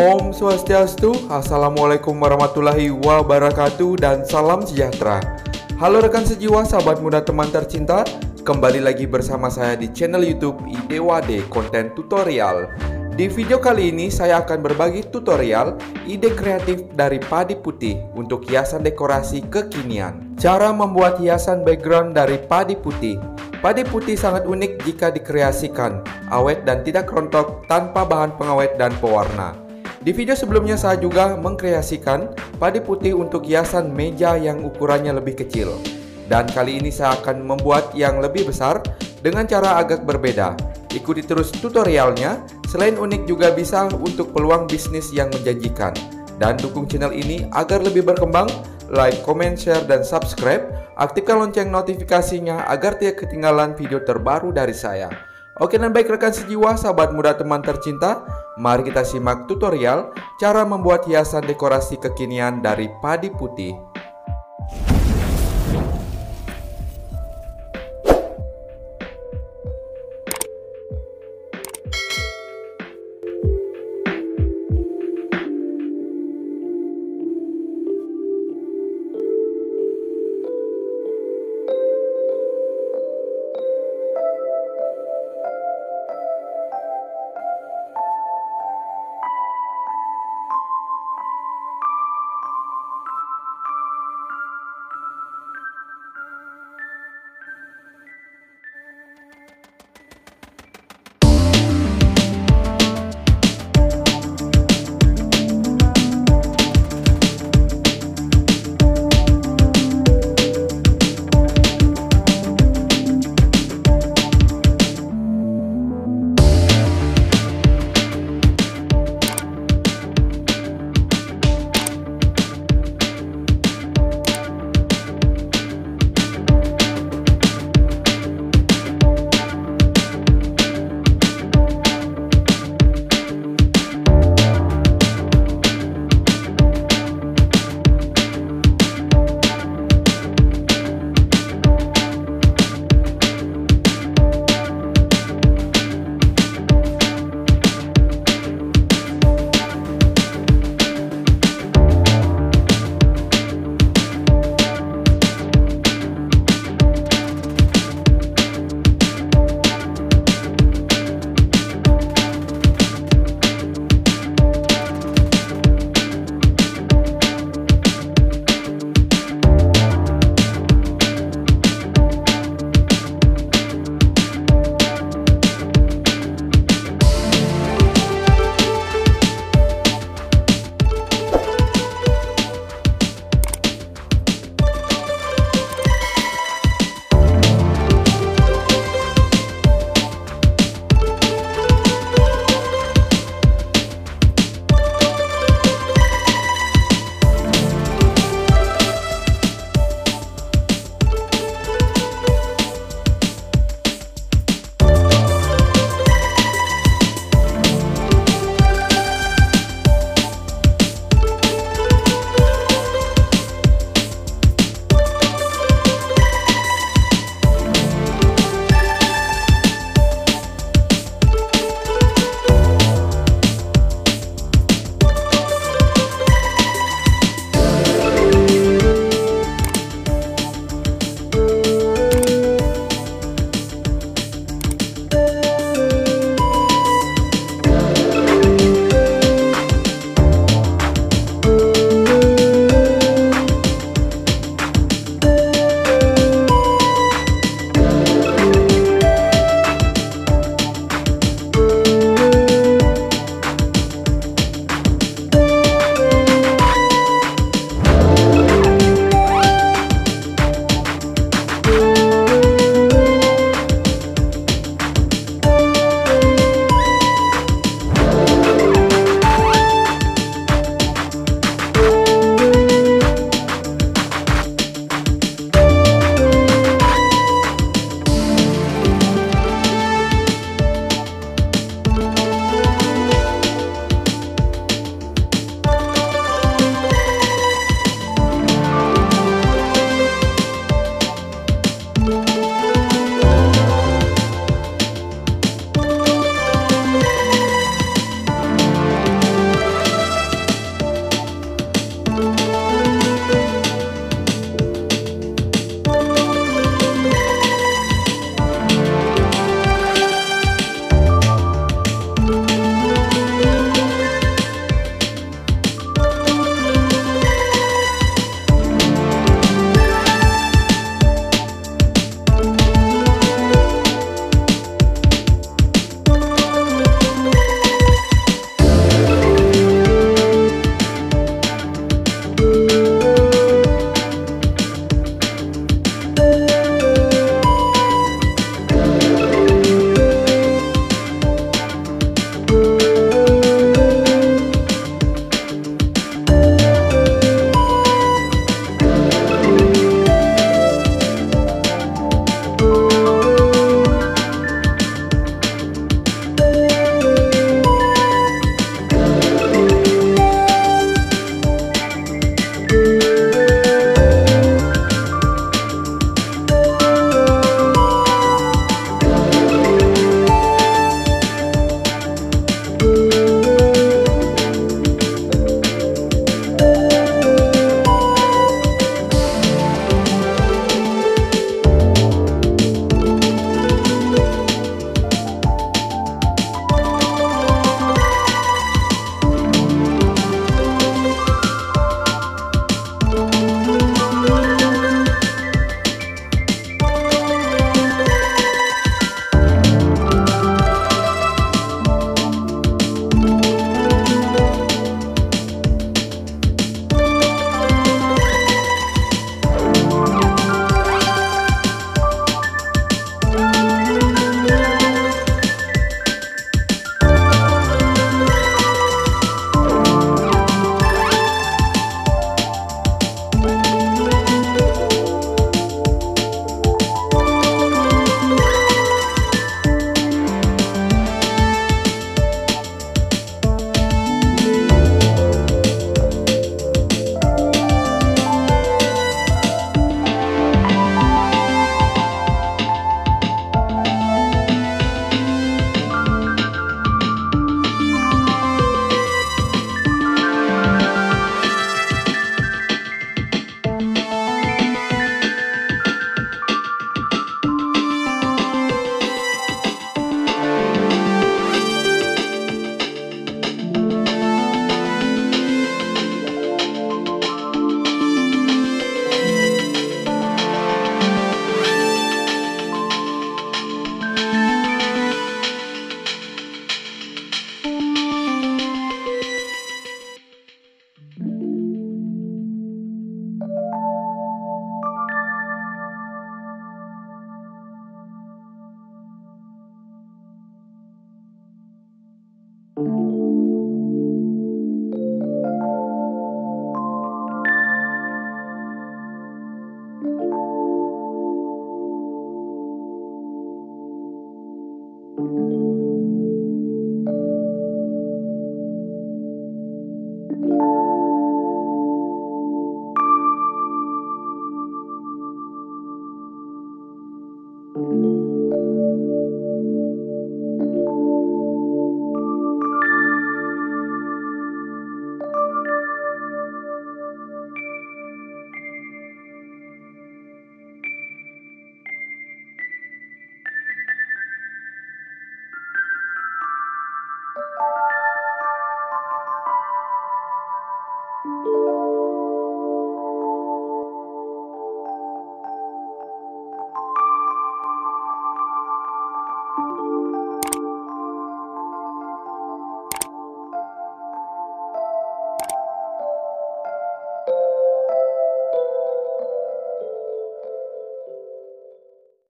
Om Swastiastu, Assalamu'alaikum warahmatullahi wabarakatuh, dan salam sejahtera. Halo rekan sejiwa, sahabat muda, teman tercinta. Kembali lagi bersama saya di channel YouTube IDWD Konten Tutorial. Di video kali ini saya akan berbagi tutorial ide kreatif dari Padi Putih untuk hiasan dekorasi kekinian. Cara membuat hiasan background dari padi putih. Padi putih sangat unik jika dikreasikan, awet dan tidak rontok tanpa bahan pengawet dan pewarna. Di video sebelumnya saya juga mengkreasikan padi putih untuk hiasan meja yang ukurannya lebih kecil. Dan kali ini saya akan membuat yang lebih besar dengan cara agak berbeda. Ikuti terus tutorialnya, selain unik juga bisa untuk peluang bisnis yang menjanjikan. Dan dukung channel ini agar lebih berkembang, like, comment, share, dan subscribe. Aktifkan lonceng notifikasinya agar tidak ketinggalan video terbaru dari saya. Oke, dan baik rekan sejiwa, sahabat muda, teman tercinta, mari kita simak tutorial cara membuat hiasan dekorasi kekinian dari padi putih.